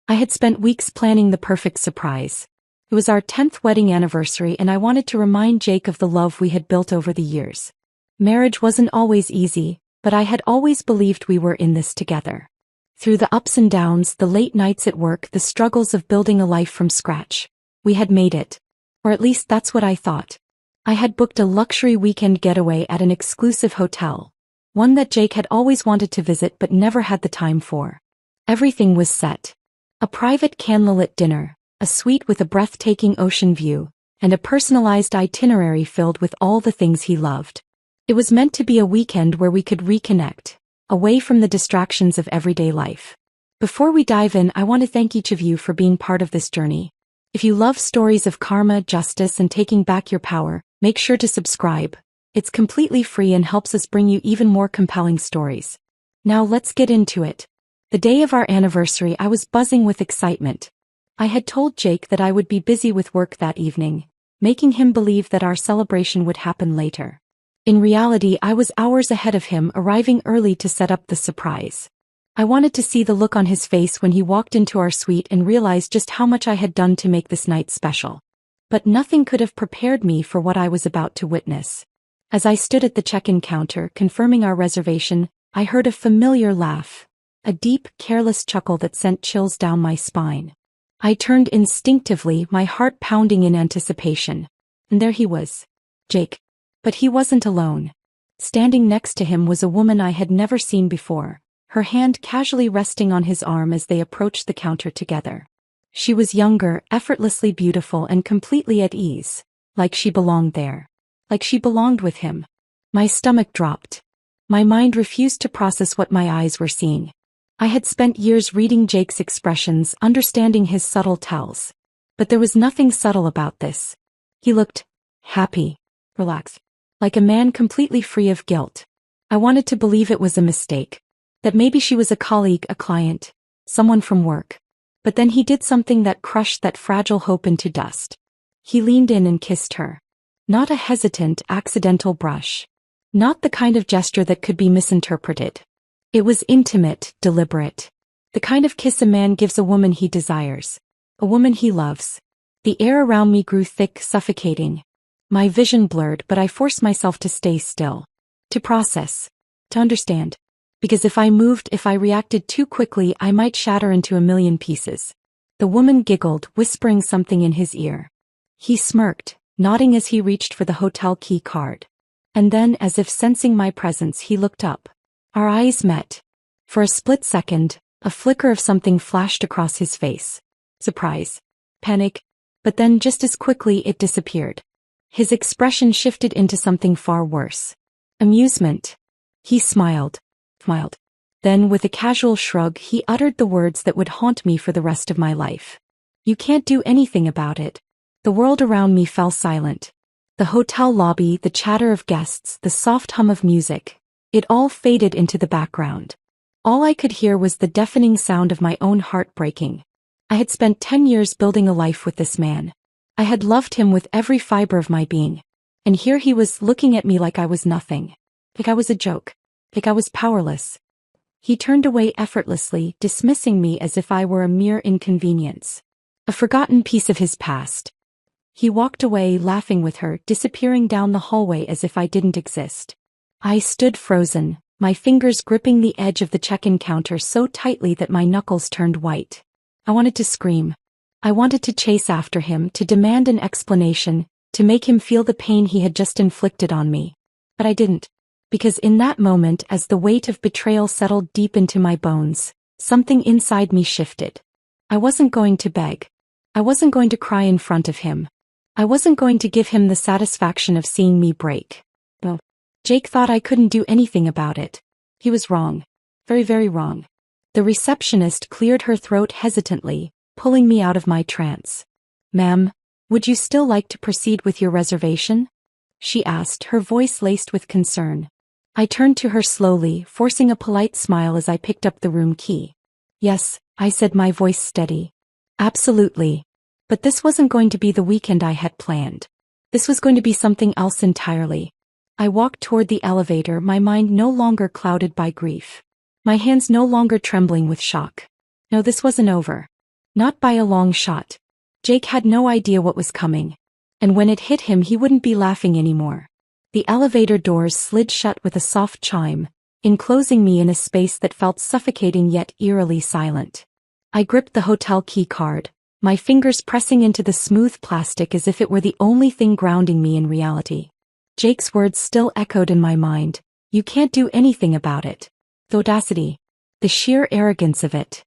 I had spent weeks planning the perfect surprise. It was our 10th wedding anniversary and I wanted to remind Jake of the love we had built over the years. Marriage wasn't always easy, but I had always believed we were in this together. Through the ups and downs, the late nights at work, the struggles of building a life from scratch, we had made it. Or at least that's what I thought. I had booked a luxury weekend getaway at an exclusive hotel, one that Jake had always wanted to visit but never had the time for. Everything was set. A private candlelit dinner, a suite with a breathtaking ocean view, and a personalized itinerary filled with all the things he loved. It was meant to be a weekend where we could reconnect, away from the distractions of everyday life. Before we dive in, I want to thank each of you for being part of this journey. If you love stories of karma, justice, and taking back your power, make sure to subscribe. It's completely free and helps us bring you even more compelling stories. Now let's get into it. The day of our anniversary, I was buzzing with excitement. I had told Jake that I would be busy with work that evening, making him believe that our celebration would happen later. In reality, I was hours ahead of him, arriving early to set up the surprise. I wanted to see the look on his face when he walked into our suite and realized just how much I had done to make this night special. But nothing could have prepared me for what I was about to witness. As I stood at the check-in counter confirming our reservation, I heard a familiar laugh, a deep, careless chuckle that sent chills down my spine. I turned instinctively, my heart pounding in anticipation. And there he was, Jake. But he wasn't alone. Standing next to him was a woman I had never seen before, her hand casually resting on his arm as they approached the counter together. She was younger, effortlessly beautiful, and completely at ease, like she belonged there. Like she belonged with him. My stomach dropped. My mind refused to process what my eyes were seeing. I had spent years reading Jake's expressions, understanding his subtle tells. But there was nothing subtle about this. He looked happy, relaxed, like a man completely free of guilt. I wanted to believe it was a mistake. That maybe she was a colleague, a client, someone from work. But then he did something that crushed that fragile hope into dust. He leaned in and kissed her. Not a hesitant, accidental brush. Not the kind of gesture that could be misinterpreted. It was intimate, deliberate. The kind of kiss a man gives a woman he desires. A woman he loves. The air around me grew thick, suffocating. My vision blurred, but I forced myself to stay still. To process. To understand. Because if I moved, if I reacted too quickly, I might shatter into a million pieces. The woman giggled, whispering something in his ear. He smirked, nodding as he reached for the hotel key card. And then, as if sensing my presence, he looked up. Our eyes met. For a split second, a flicker of something flashed across his face. Surprise. Panic. But then just as quickly it disappeared. His expression shifted into something far worse. Amusement. He smiled. Then, with a casual shrug, he uttered the words that would haunt me for the rest of my life. You can't do anything about it. The world around me fell silent. The hotel lobby, the chatter of guests, the soft hum of music. It all faded into the background. All I could hear was the deafening sound of my own heart breaking. I had spent 10 years building a life with this man. I had loved him with every fiber of my being. And here he was looking at me like I was nothing. Like I was a joke. Like I was powerless. He turned away effortlessly, dismissing me as if I were a mere inconvenience. A forgotten piece of his past. He walked away, laughing with her, disappearing down the hallway as if I didn't exist. I stood frozen, my fingers gripping the edge of the check-in counter so tightly that my knuckles turned white. I wanted to scream. I wanted to chase after him, to demand an explanation, to make him feel the pain he had just inflicted on me. But I didn't. Because in that moment, as the weight of betrayal settled deep into my bones, something inside me shifted. I wasn't going to beg. I wasn't going to cry in front of him. I wasn't going to give him the satisfaction of seeing me break. No. Jake thought I couldn't do anything about it. He was wrong. Very, very wrong. The receptionist cleared her throat hesitantly, pulling me out of my trance. Ma'am, would you still like to proceed with your reservation? She asked, her voice laced with concern. I turned to her slowly, forcing a polite smile as I picked up the room key. Yes, I said, my voice steady. Absolutely. But this wasn't going to be the weekend I had planned. This was going to be something else entirely. I walked toward the elevator, my mind no longer clouded by grief. My hands no longer trembling with shock. No, this wasn't over. Not by a long shot. Jake had no idea what was coming. And when it hit him, he wouldn't be laughing anymore. The elevator doors slid shut with a soft chime, enclosing me in a space that felt suffocating yet eerily silent. I gripped the hotel key card, my fingers pressing into the smooth plastic as if it were the only thing grounding me in reality. Jake's words still echoed in my mind. You can't do anything about it. The audacity. The sheer arrogance of it.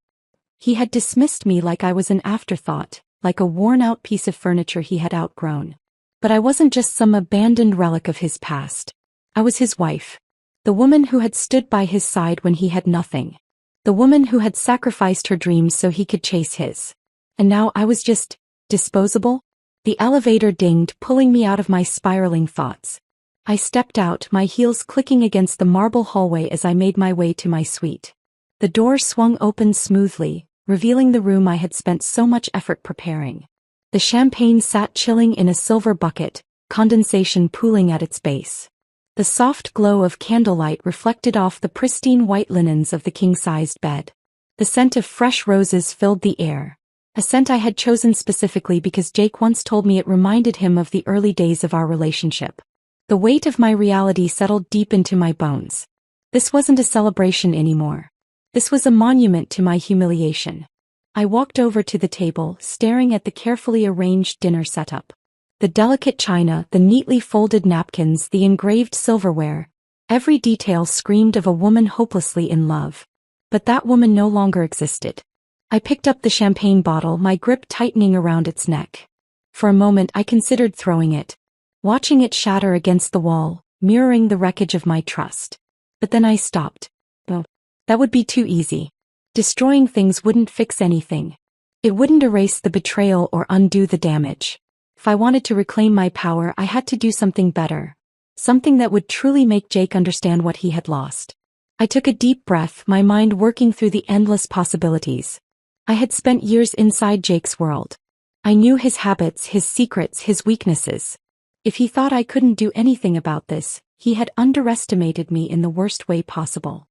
He had dismissed me like I was an afterthought, like a worn-out piece of furniture he had outgrown. But I wasn't just some abandoned relic of his past. I was his wife. The woman who had stood by his side when he had nothing. The woman who had sacrificed her dreams so he could chase his. And now I was just disposable? The elevator dinged, pulling me out of my spiraling thoughts. I stepped out, my heels clicking against the marble hallway as I made my way to my suite. The door swung open smoothly, revealing the room I had spent so much effort preparing. The champagne sat chilling in a silver bucket, condensation pooling at its base. The soft glow of candlelight reflected off the pristine white linens of the king-sized bed. The scent of fresh roses filled the air, a scent I had chosen specifically because Jake once told me it reminded him of the early days of our relationship. The weight of my reality settled deep into my bones. This wasn't a celebration anymore. This was a monument to my humiliation. I walked over to the table, staring at the carefully arranged dinner setup. The delicate china, the neatly folded napkins, the engraved silverware. Every detail screamed of a woman hopelessly in love. But that woman no longer existed. I picked up the champagne bottle, my grip tightening around its neck. For a moment I considered throwing it, watching it shatter against the wall, mirroring the wreckage of my trust. But then I stopped. Oh, that would be too easy. Destroying things wouldn't fix anything. It wouldn't erase the betrayal or undo the damage. If I wanted to reclaim my power, I had to do something better. Something that would truly make Jake understand what he had lost. I took a deep breath, my mind working through the endless possibilities. I had spent years inside Jake's world. I knew his habits, his secrets, his weaknesses. If he thought I couldn't do anything about this, he had underestimated me in the worst way possible.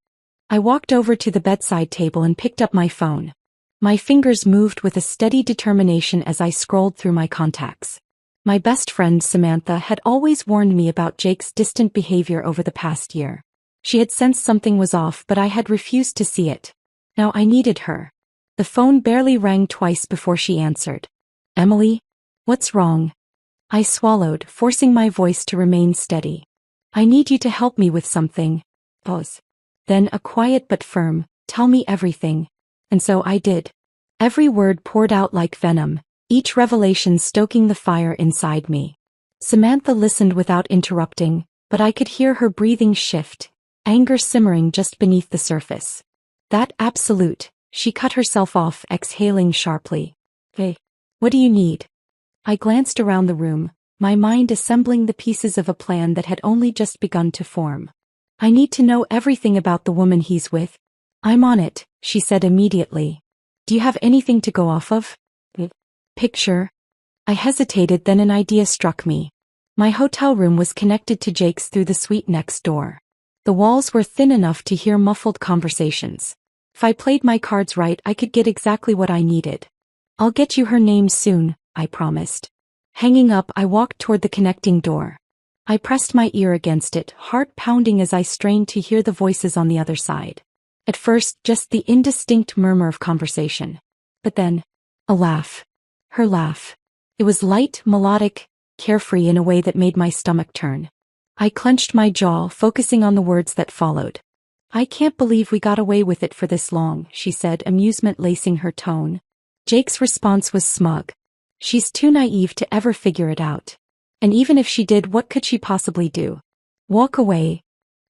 I walked over to the bedside table and picked up my phone. My fingers moved with a steady determination as I scrolled through my contacts. My best friend Samantha had always warned me about Jake's distant behavior over the past year. She had sensed something was off, but I had refused to see it. Now I needed her. The phone barely rang twice before she answered. Emily? What's wrong? I swallowed, forcing my voice to remain steady. I need you to help me with something. Pause. Then a quiet but firm, tell me everything. And so I did. Every word poured out like venom, each revelation stoking the fire inside me. Samantha listened without interrupting, but I could hear her breathing shift, anger simmering just beneath the surface. That absolute, she cut herself off, exhaling sharply. Hey, what do you need? I glanced around the room, my mind assembling the pieces of a plan that had only just begun to form. I need to know everything about the woman he's with. I'm on it, she said immediately. Do you have anything to go off of? Picture? I hesitated, then an idea struck me. My hotel room was connected to Jake's through the suite next door. The walls were thin enough to hear muffled conversations. If I played my cards right, I could get exactly what I needed. I'll get you her name soon, I promised. Hanging up, I walked toward the connecting door. I pressed my ear against it, heart pounding as I strained to hear the voices on the other side. At first, just the indistinct murmur of conversation. But then, a laugh. Her laugh. It was light, melodic, carefree in a way that made my stomach turn. I clenched my jaw, focusing on the words that followed. I can't believe we got away with it for this long, she said, amusement lacing her tone. Jake's response was smug. She's too naive to ever figure it out. And even if she did, what could she possibly do? Walk away?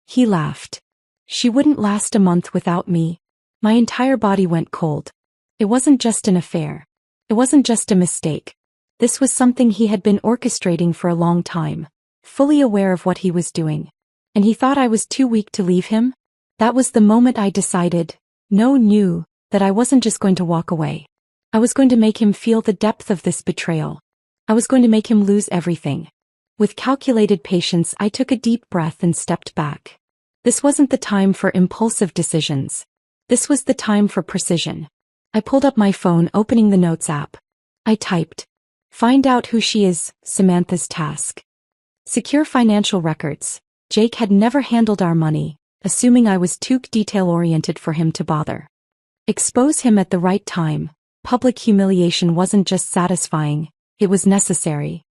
He laughed. She wouldn't last a month without me. My entire body went cold. It wasn't just an affair. It wasn't just a mistake. This was something he had been orchestrating for a long time, fully aware of what he was doing. And he thought I was too weak to leave him? That was the moment I decided, knew, that I wasn't just going to walk away. I was going to make him feel the depth of this betrayal. I was going to make him lose everything. With calculated patience, I took a deep breath and stepped back. This wasn't the time for impulsive decisions. This was the time for precision. I pulled up my phone, opening the Notes app. I typed, "Find out who she is, Samantha's task. Secure financial records." Jake had never handled our money, assuming I was too detail-oriented for him to bother. Expose him at the right time. Public humiliation wasn't just satisfying, it was necessary.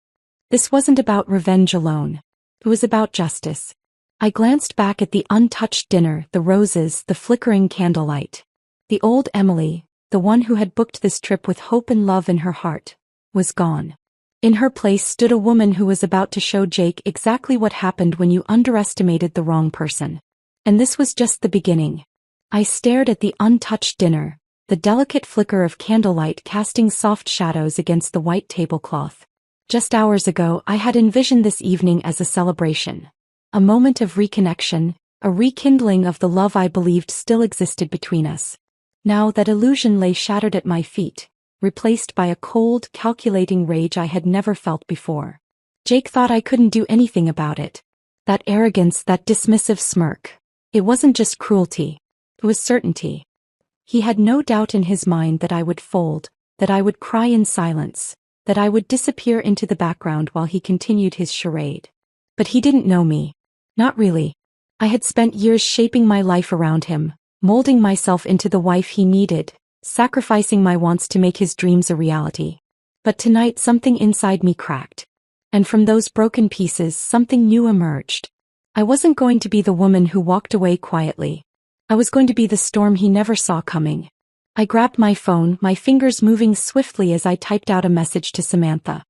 This wasn't about revenge alone. It was about justice. I glanced back at the untouched dinner, the roses, the flickering candlelight. The old Emily, the one who had booked this trip with hope and love in her heart, was gone. In her place stood a woman who was about to show Jake exactly what happened when you underestimated the wrong person. And this was just the beginning. I stared at the untouched dinner, the delicate flicker of candlelight casting soft shadows against the white tablecloth. Just hours ago, I had envisioned this evening as a celebration. A moment of reconnection, a rekindling of the love I believed still existed between us. Now that illusion lay shattered at my feet, replaced by a cold, calculating rage I had never felt before. Jake thought I couldn't do anything about it. That arrogance, that dismissive smirk. It wasn't just cruelty. It was certainty. He had no doubt in his mind that I would fold, that I would cry in silence, that I would disappear into the background while he continued his charade. But he didn't know me. Not really. I had spent years shaping my life around him, molding myself into the wife he needed, sacrificing my wants to make his dreams a reality. But tonight something inside me cracked. And from those broken pieces something new emerged. I wasn't going to be the woman who walked away quietly. I was going to be the storm he never saw coming. I grabbed my phone, my fingers moving swiftly as I typed out a message to Samantha.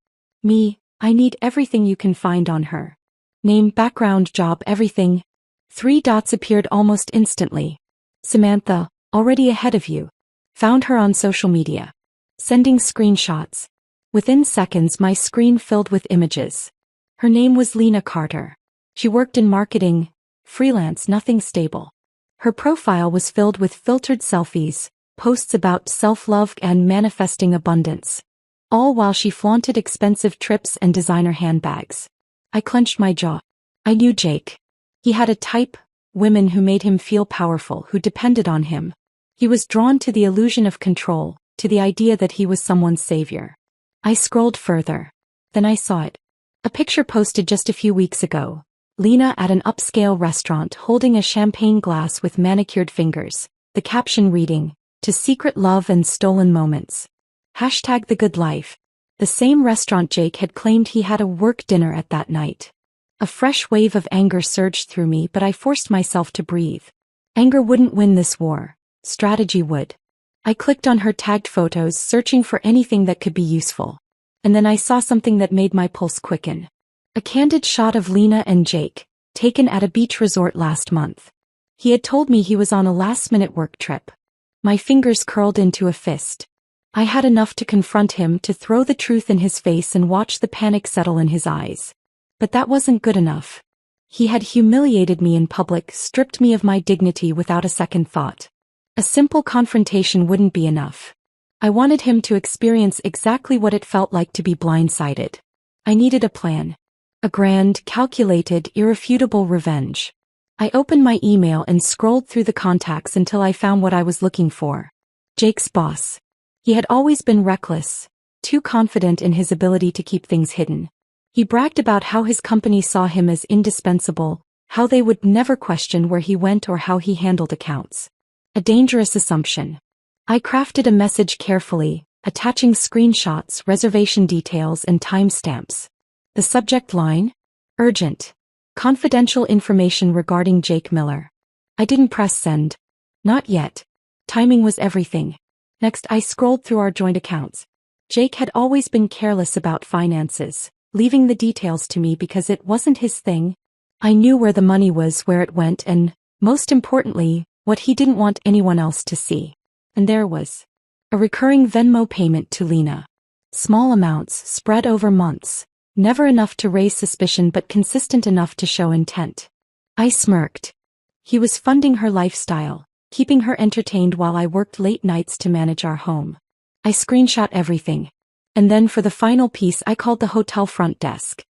I need everything you can find on her. Name, background, job, everything. 3 dots appeared almost instantly. Samantha, already ahead of you. Found her on social media. Sending screenshots. Within seconds my screen filled with images. Her name was Lena Carter. She worked in marketing, freelance, nothing stable. Her profile was filled with filtered selfies, posts about self-love and manifesting abundance. All while she flaunted expensive trips and designer handbags. I clenched my jaw. I knew Jake. He had a type, women who made him feel powerful, who depended on him. He was drawn to the illusion of control, to the idea that he was someone's savior. I scrolled further. Then I saw it. A picture posted just a few weeks ago. Lena at an upscale restaurant holding a champagne glass with manicured fingers. The caption reading, "To secret love and stolen moments. #the good life." The same restaurant Jake had claimed he had a work dinner at that night. A fresh wave of anger surged through me, but I forced myself to breathe. Anger wouldn't win this war. Strategy would. I clicked on her tagged photos, searching for anything that could be useful. And then I saw something that made my pulse quicken. A candid shot of Lena and Jake, taken at a beach resort last month. He had told me he was on a last-minute work trip. My fingers curled into a fist. I had enough to confront him, to throw the truth in his face and watch the panic settle in his eyes. But that wasn't good enough. He had humiliated me in public, stripped me of my dignity without a second thought. A simple confrontation wouldn't be enough. I wanted him to experience exactly what it felt like to be blindsided. I needed a plan. A grand, calculated, irrefutable revenge. I opened my email and scrolled through the contacts until I found what I was looking for. Jake's boss. He had always been reckless, too confident in his ability to keep things hidden. He bragged about how his company saw him as indispensable, how they would never question where he went or how he handled accounts. A dangerous assumption. I crafted a message carefully, attaching screenshots, reservation details, and timestamps. The subject line? Urgent. Confidential information regarding Jake Miller. I didn't press send. Not yet. Timing was everything. Next, I scrolled through our joint accounts. Jake had always been careless about finances, leaving the details to me because it wasn't his thing. I knew where the money was, where it went, and, most importantly, what he didn't want anyone else to see. And there was a recurring Venmo payment to Lena. Small amounts, spread over months. Never enough to raise suspicion but consistent enough to show intent. I smirked. He was funding her lifestyle, keeping her entertained while I worked late nights to manage our home. I screenshot everything. And then for the final piece I called the hotel front desk.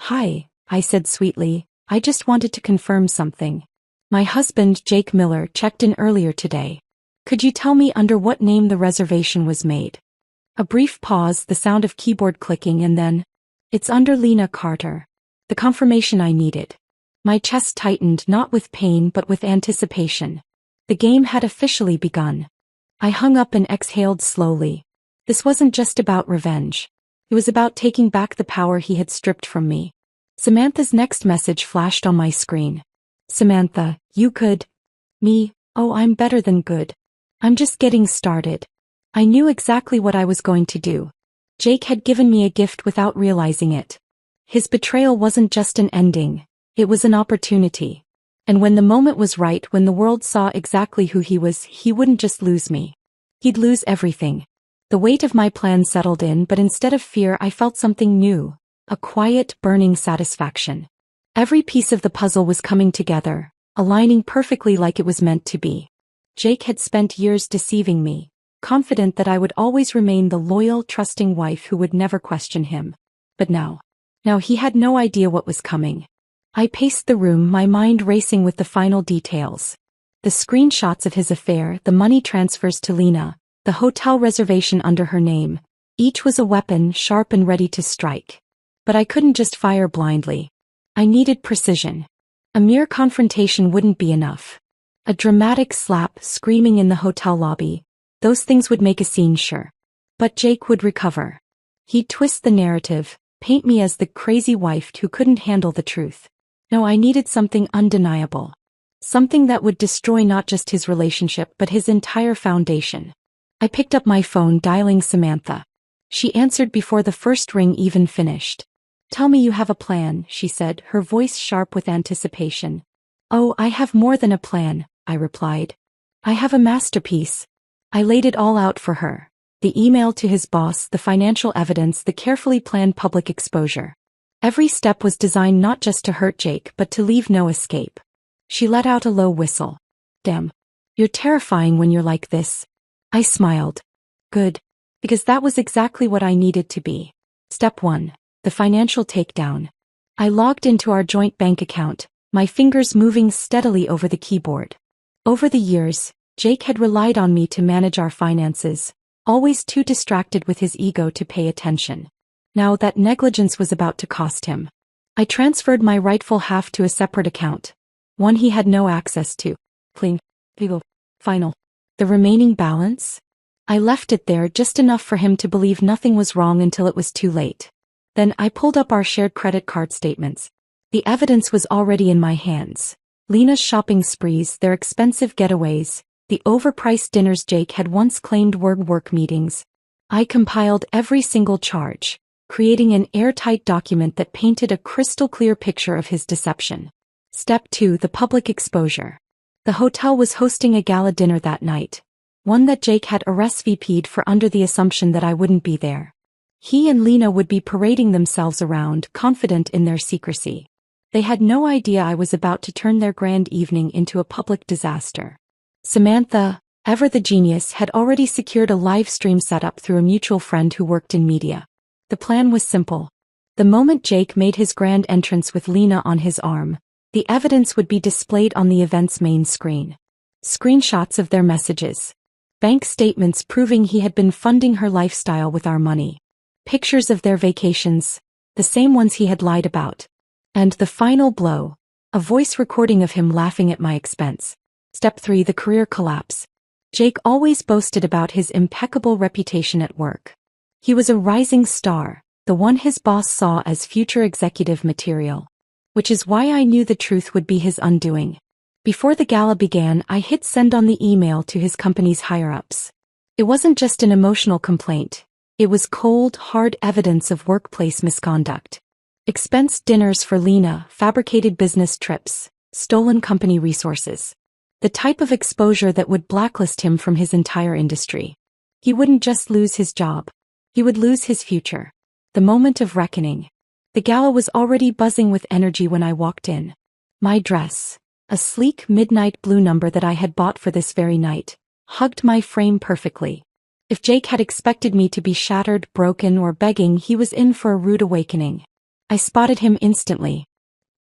"Hi," I said sweetly, "I just wanted to confirm something. My husband, Jake Miller, checked in earlier today. Could you tell me under what name the reservation was made? A brief pause, the sound of keyboard clicking, and then, it's under Lena Carter. The confirmation I needed. My chest tightened, not with pain but with anticipation. The game had officially begun. I hung up and exhaled slowly. This wasn't just about revenge. It was about taking back the power he had stripped from me. Samantha's next message flashed on my screen. Samantha, you could. Me, oh, I'm better than good. I'm just getting started. I knew exactly what I was going to do. Jake had given me a gift without realizing it. His betrayal wasn't just an ending, it was an opportunity. And when the moment was right, when the world saw exactly who he was, he wouldn't just lose me. He'd lose everything. The weight of my plan settled in, but instead of fear I felt something new, a quiet, burning satisfaction. Every piece of the puzzle was coming together, aligning perfectly like it was meant to be. Jake had spent years deceiving me, confident that I would always remain the loyal, trusting wife who would never question him. But now he had no idea what was coming. I paced the room, my mind racing with the final details. The screenshots of his affair, the money transfers to Lena, the hotel reservation under her name. Each was a weapon, sharp and ready to strike. But I couldn't just fire blindly. I needed precision. A mere confrontation wouldn't be enough. A dramatic slap, screaming in the hotel lobby. Those things would make a scene, sure. But Jake would recover. He'd twist the narrative, paint me as the crazy wife who couldn't handle the truth. No, I needed something undeniable. Something that would destroy not just his relationship but his entire foundation. I picked up my phone, dialing Samantha. She answered before the first ring even finished. Tell me you have a plan, she said, her voice sharp with anticipation. Oh, I have more than a plan, I replied. I have a masterpiece. I laid it all out for her. The email to his boss, the financial evidence, the carefully planned public exposure. Every step was designed not just to hurt Jake but to leave no escape. She let out a low whistle. Damn. You're terrifying when you're like this. I smiled. Good. Because that was exactly what I needed to be. Step 1. The financial takedown. I logged into our joint bank account, my fingers moving steadily over the keyboard. Over the years, Jake had relied on me to manage our finances, always too distracted with his ego to pay attention. Now that negligence was about to cost him. I transferred my rightful half to a separate account, one he had no access to. Clean. Final. The remaining balance? I left it there just enough for him to believe nothing was wrong until it was too late. Then I pulled up our shared credit card statements. The evidence was already in my hands. Lena's shopping sprees, their expensive getaways, the overpriced dinners Jake had once claimed were work meetings. I compiled every single charge, creating an airtight document that painted a crystal-clear picture of his deception. Step 2. The public exposure. The hotel was hosting a gala dinner that night, one that Jake had RSVP'd for under the assumption that I wouldn't be there. He and Lena would be parading themselves around, confident in their secrecy. They had no idea I was about to turn their grand evening into a public disaster. Samantha, ever the genius, had already secured a live stream setup through a mutual friend who worked in media. The plan was simple. The moment Jake made his grand entrance with Lena on his arm, the evidence would be displayed on the event's main screen. Screenshots of their messages. Bank statements proving he had been funding her lifestyle with our money. Pictures of their vacations, the same ones he had lied about. And the final blow, a voice recording of him laughing at my expense. Step 3. The career collapse. Jake always boasted about his impeccable reputation at work. He was a rising star, the one his boss saw as future executive material. Which is why I knew the truth would be his undoing. Before the gala began, I hit send on the email to his company's higher-ups. It wasn't just an emotional complaint. It was cold, hard evidence of workplace misconduct. Expensed dinners for Lena, fabricated business trips, stolen company resources. The type of exposure that would blacklist him from his entire industry. He wouldn't just lose his job. He would lose his future. The moment of reckoning. The gala was already buzzing with energy when I walked in. My dress, a sleek midnight blue number that I had bought for this very night, hugged my frame perfectly. If Jake had expected me to be shattered, broken, or begging, he was in for a rude awakening. I spotted him instantly.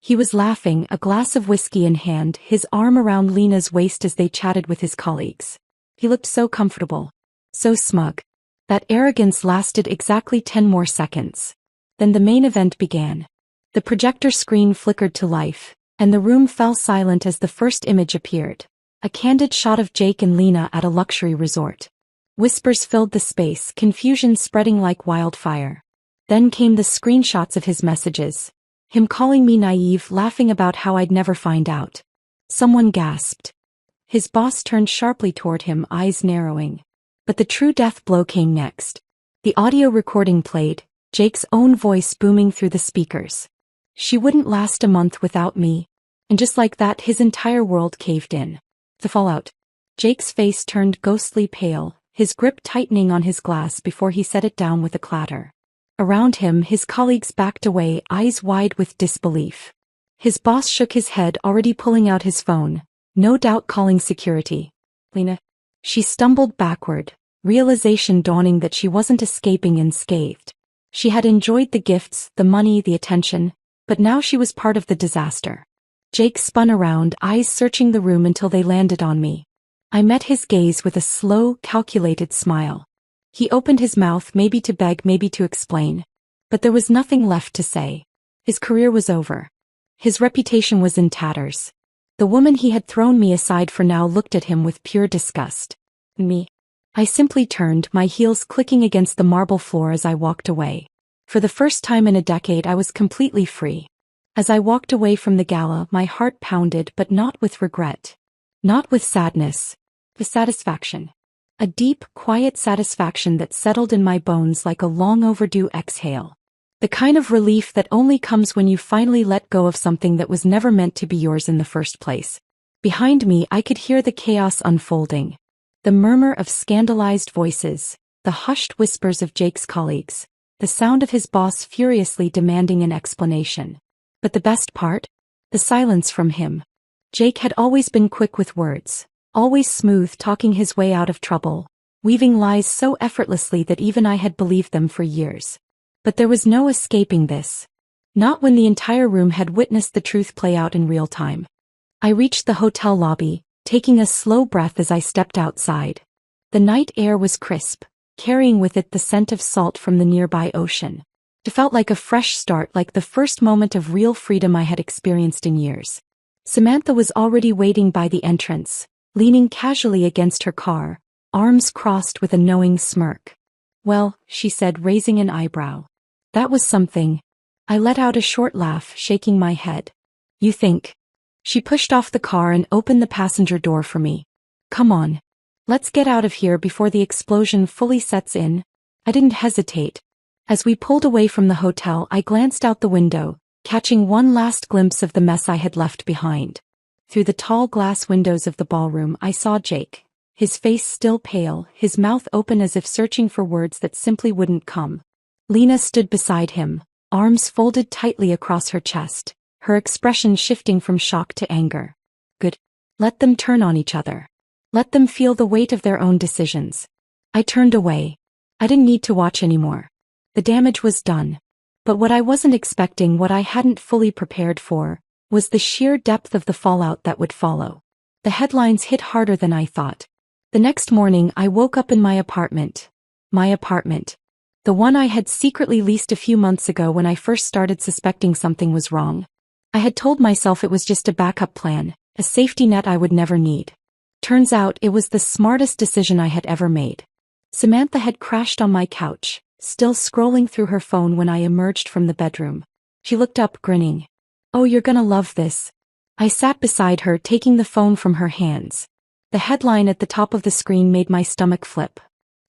He was laughing, a glass of whiskey in hand, his arm around Lena's waist as they chatted with his colleagues. He looked so comfortable. So smug. That arrogance lasted exactly 10 more seconds. Then the main event began. The projector screen flickered to life, and the room fell silent as the first image appeared. A candid shot of Jake and Lena at a luxury resort. Whispers filled the space, confusion spreading like wildfire. Then came the screenshots of his messages. Him calling me naive, laughing about how I'd never find out. Someone gasped. His boss turned sharply toward him, eyes narrowing. But the true death blow came next. The audio recording played, Jake's own voice booming through the speakers. She wouldn't last a month without me. And just like that, his entire world caved in. The fallout. Jake's face turned ghostly pale, his grip tightening on his glass before he set it down with a clatter. Around him, his colleagues backed away, eyes wide with disbelief. His boss shook his head, already pulling out his phone, no doubt calling security. Lena. She stumbled backward, realization dawning that she wasn't escaping unscathed. She had enjoyed the gifts, the money, the attention, but now she was part of the disaster. Jake spun around, eyes searching the room until they landed on me. I met his gaze with a slow, calculated smile. He opened his mouth, maybe to beg, maybe to explain. But there was nothing left to say. His career was over. His reputation was in tatters. The woman he had thrown me aside for now looked at him with pure disgust. Me. I simply turned, my heels clicking against the marble floor as I walked away. For the first time in a decade, I was completely free. As I walked away from the gala, my heart pounded, but not with regret. Not with sadness. With satisfaction. A deep, quiet satisfaction that settled in my bones like a long overdue exhale. The kind of relief that only comes when you finally let go of something that was never meant to be yours in the first place. Behind me, I could hear the chaos unfolding. The murmur of scandalized voices, the hushed whispers of Jake's colleagues, the sound of his boss furiously demanding an explanation. But the best part? The silence from him. Jake had always been quick with words, always smooth talking his way out of trouble, weaving lies so effortlessly that even I had believed them for years. But there was no escaping this. Not when the entire room had witnessed the truth play out in real time. I reached the hotel lobby, taking a slow breath as I stepped outside. The night air was crisp, carrying with it the scent of salt from the nearby ocean. It felt like a fresh start, like the first moment of real freedom I had experienced in years. Samantha was already waiting by the entrance, leaning casually against her car, arms crossed with a knowing smirk. Well, she said, raising an eyebrow. That was something. I let out a short laugh, shaking my head. You think? She pushed off the car and opened the passenger door for me. Come on. Let's get out of here before the explosion fully sets in. I didn't hesitate. As we pulled away from the hotel, I glanced out the window, catching one last glimpse of the mess I had left behind. Through the tall glass windows of the ballroom, I saw Jake, his face still pale, his mouth open as if searching for words that simply wouldn't come. Lena stood beside him, arms folded tightly across her chest, her expression shifting from shock to anger. Good. Let them turn on each other. Let them feel the weight of their own decisions. I turned away. I didn't need to watch anymore. The damage was done. But what I wasn't expecting, what I hadn't fully prepared for, was the sheer depth of the fallout that would follow. The headlines hit harder than I thought. The next morning, I woke up in my apartment. My apartment. The one I had secretly leased a few months ago when I first started suspecting something was wrong. I had told myself it was just a backup plan, a safety net I would never need. Turns out it was the smartest decision I had ever made. Samantha had crashed on my couch, still scrolling through her phone when I emerged from the bedroom. She looked up, grinning. Oh, you're gonna love this. I sat beside her, taking the phone from her hands. The headline at the top of the screen made my stomach flip.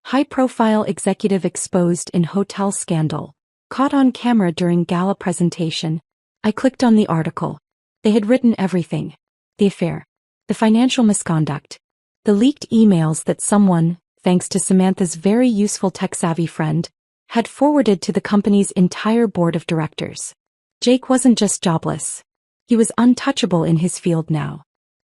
High-profile executive exposed in hotel scandal. Caught on camera during gala presentation. I clicked on the article. They had written everything. The affair. The financial misconduct. The leaked emails that someone, thanks to Samantha's very useful tech-savvy friend, had forwarded to the company's entire board of directors. Jake wasn't just jobless. He was untouchable in his field now.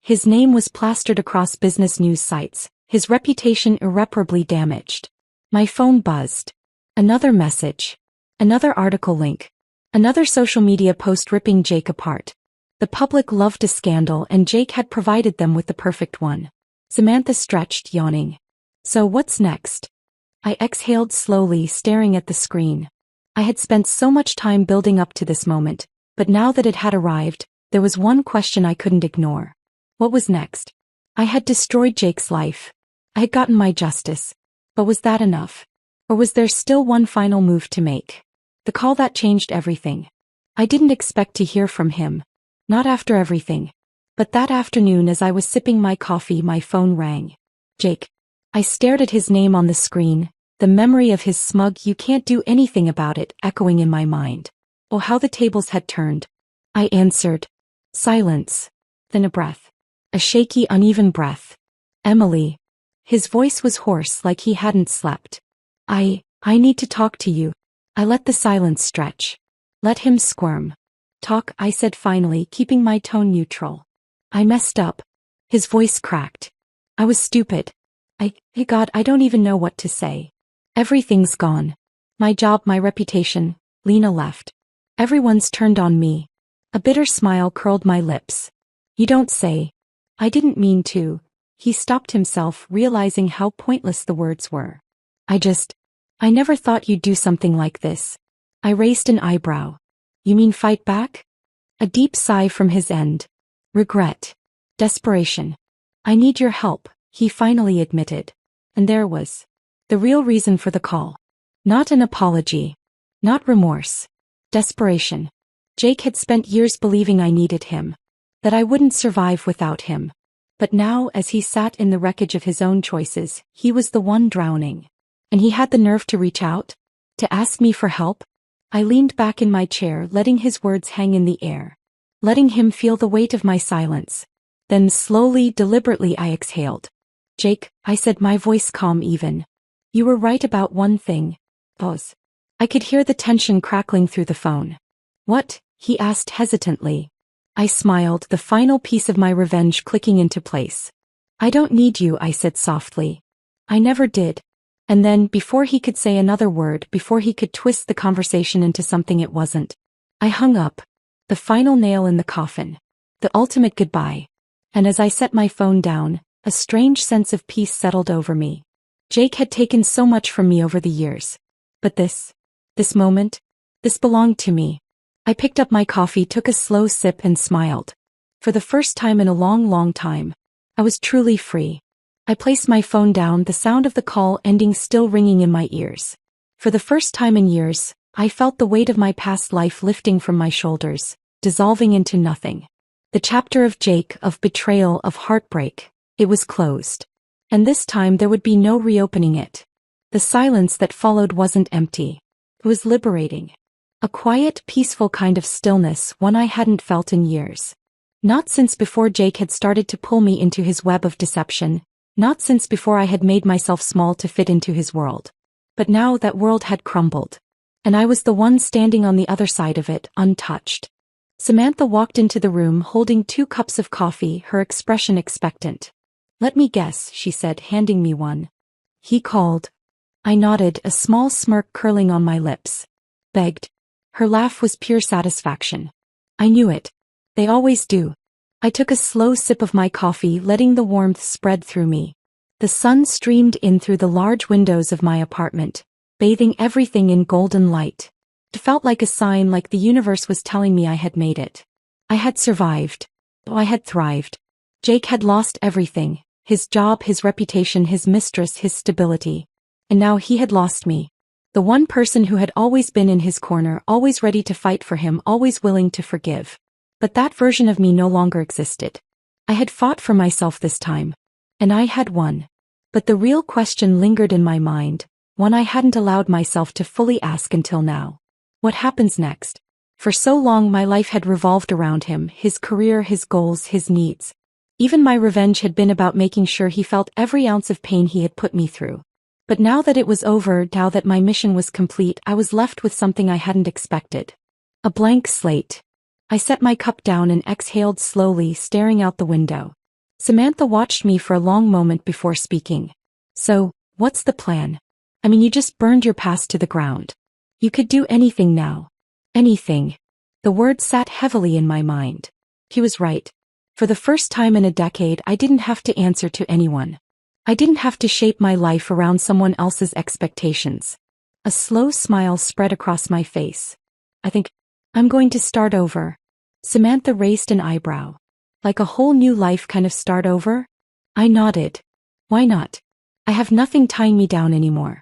His name was plastered across business news sites, his reputation irreparably damaged. My phone buzzed. Another message. Another article link. Another social media post ripping Jake apart. The public loved a scandal, and Jake had provided them with the perfect one. Samantha stretched, yawning. So what's next? I exhaled slowly, staring at the screen. I had spent so much time building up to this moment, but now that it had arrived, there was one question I couldn't ignore. What was next? I had destroyed Jake's life. I had gotten my justice. But was that enough? Or was there still one final move to make? The call that changed everything. I didn't expect to hear from him. Not after everything. But that afternoon as I was sipping my coffee, my phone rang. Jake. I stared at his name on the screen, the memory of his smug "you can't do anything about it" echoing in my mind. Oh, how the tables had turned. I answered. Silence. Then a breath. A shaky, uneven breath. Emily. His voice was hoarse, like he hadn't slept. I need to talk to you. I let the silence stretch. Let him squirm. Talk, I said finally, keeping my tone neutral. I messed up. His voice cracked. I was stupid. God, I don't even know what to say. Everything's gone. My job, my reputation. Lena left. Everyone's turned on me. A bitter smile curled my lips. You don't say. I didn't mean to. He stopped himself, realizing how pointless the words were. I never thought you'd do something like this. I raised an eyebrow. You mean fight back? A deep sigh from his end. Regret. Desperation. I need your help, he finally admitted. And there was the real reason for the call. Not an apology. Not remorse. Desperation. Jake had spent years believing I needed him. That I wouldn't survive without him. But now, as he sat in the wreckage of his own choices, he was the one drowning. And he had the nerve to reach out? To ask me for help? I leaned back in my chair, letting his words hang in the air. Letting him feel the weight of my silence. Then slowly, deliberately I exhaled. Jake, I said, my voice calm even. You were right about one thing. Pause. I could hear the tension crackling through the phone. What? He asked hesitantly. I smiled, the final piece of my revenge clicking into place. I don't need you, I said softly. I never did. And then, before he could say another word, before he could twist the conversation into something it wasn't, I hung up. The final nail in the coffin. The ultimate goodbye. And as I set my phone down, a strange sense of peace settled over me. Jake had taken so much from me over the years. But this moment, this belonged to me. I picked up my coffee, took a slow sip and smiled. For the first time in a long, long time, I was truly free. I placed my phone down, the sound of the call ending still ringing in my ears. For the first time in years, I felt the weight of my past life lifting from my shoulders, dissolving into nothing. The chapter of Jake, of betrayal, of heartbreak, it was closed. And this time there would be no reopening it. The silence that followed wasn't empty. It was liberating. A quiet, peaceful kind of stillness, one I hadn't felt in years. Not since before Jake had started to pull me into his web of deception. Not since before I had made myself small to fit into his world. But now that world had crumbled. And I was the one standing on the other side of it, untouched. Samantha walked into the room holding 2 cups of coffee, her expression expectant. Let me guess, she said, handing me one. He called. I nodded, a small smirk curling on my lips. Begged. Her laugh was pure satisfaction. I knew it. They always do. I took a slow sip of my coffee, letting the warmth spread through me. The sun streamed in through the large windows of my apartment, bathing everything in golden light. It felt like a sign, like the universe was telling me I had made it. I had survived. Oh, I had thrived. Jake had lost everything, his job, his reputation, his mistress, his stability. And now he had lost me. The one person who had always been in his corner, always ready to fight for him, always willing to forgive. But that version of me no longer existed. I had fought for myself this time. And I had won. But the real question lingered in my mind, one I hadn't allowed myself to fully ask until now. What happens next? For so long my life had revolved around him, his career, his goals, his needs. Even my revenge had been about making sure he felt every ounce of pain he had put me through. But now that it was over, now that my mission was complete, I was left with something I hadn't expected. A blank slate. I set my cup down and exhaled slowly, staring out the window. Samantha watched me for a long moment before speaking. So, what's the plan? I mean, you just burned your past to the ground. You could do anything now. Anything. The word sat heavily in my mind. He was right. For the first time in a decade, I didn't have to answer to anyone. I didn't have to shape my life around someone else's expectations. A slow smile spread across my face. I think I'm going to start over. Samantha raised an eyebrow. Like a whole new life kind of start over? I nodded. Why not? I have nothing tying me down anymore.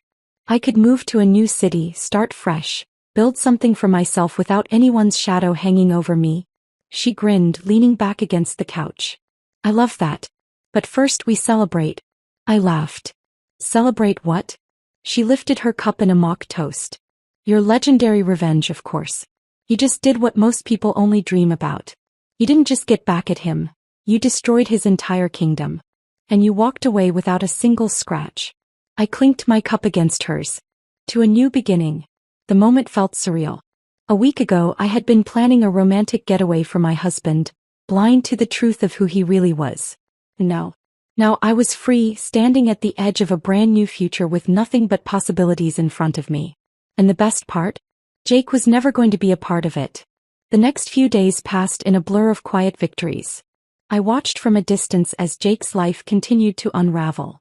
I could move to a new city, start fresh, build something for myself without anyone's shadow hanging over me. She grinned, leaning back against the couch. I love that. But first we celebrate. I laughed. Celebrate what? She lifted her cup in a mock toast. Your legendary revenge, of course. You just did what most people only dream about. You didn't just get back at him. You destroyed his entire kingdom. And you walked away without a single scratch. I clinked my cup against hers. To a new beginning. The moment felt surreal. A week ago I had been planning a romantic getaway for my husband, blind to the truth of who he really was. Now I was free, standing at the edge of a brand new future with nothing but possibilities in front of me. And the best part? Jake was never going to be a part of it. The next few days passed in a blur of quiet victories. I watched from a distance as Jake's life continued to unravel.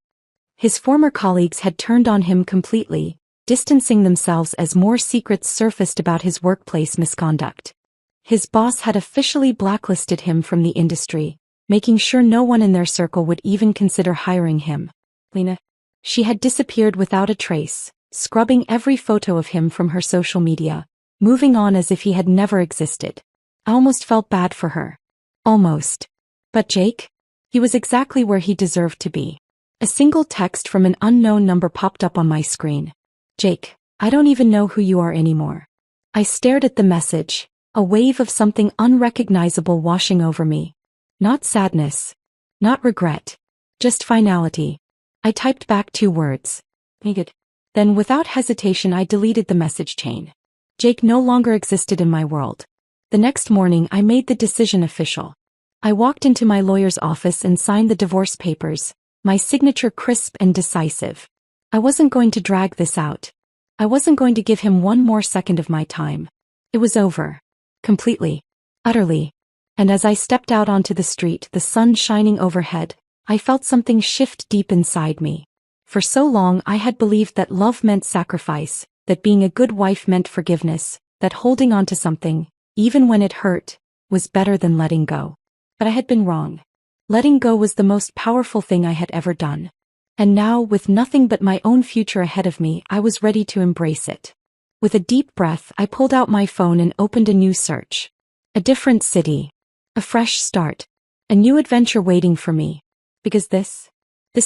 His former colleagues had turned on him completely, distancing themselves as more secrets surfaced about his workplace misconduct. His boss had officially blacklisted him from the industry, making sure no one in their circle would even consider hiring him. Lena. She had disappeared without a trace, scrubbing every photo of him from her social media, moving on as if he had never existed. I almost felt bad for her. Almost. But Jake? He was exactly where he deserved to be. A single text from an unknown number popped up on my screen. Jake, I don't even know who you are anymore. I stared at the message, a wave of something unrecognizable washing over me. Not sadness. Not regret. Just finality. I typed back 2 words. Good. Then without hesitation I deleted the message chain. Jake no longer existed in my world. The next morning I made the decision official. I walked into my lawyer's office and signed the divorce papers, my signature crisp and decisive. I wasn't going to drag this out. I wasn't going to give him one more second of my time. It was over. Completely. Utterly. And as I stepped out onto the street, the sun shining overhead, I felt something shift deep inside me. For so long I had believed that love meant sacrifice, that being a good wife meant forgiveness, that holding on to something, even when it hurt, was better than letting go. But I had been wrong. Letting go was the most powerful thing I had ever done. And now, with nothing but my own future ahead of me, I was ready to embrace it. With a deep breath, I pulled out my phone and opened a new search. A different city. A fresh start. A new adventure waiting for me. Because this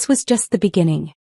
was just the beginning.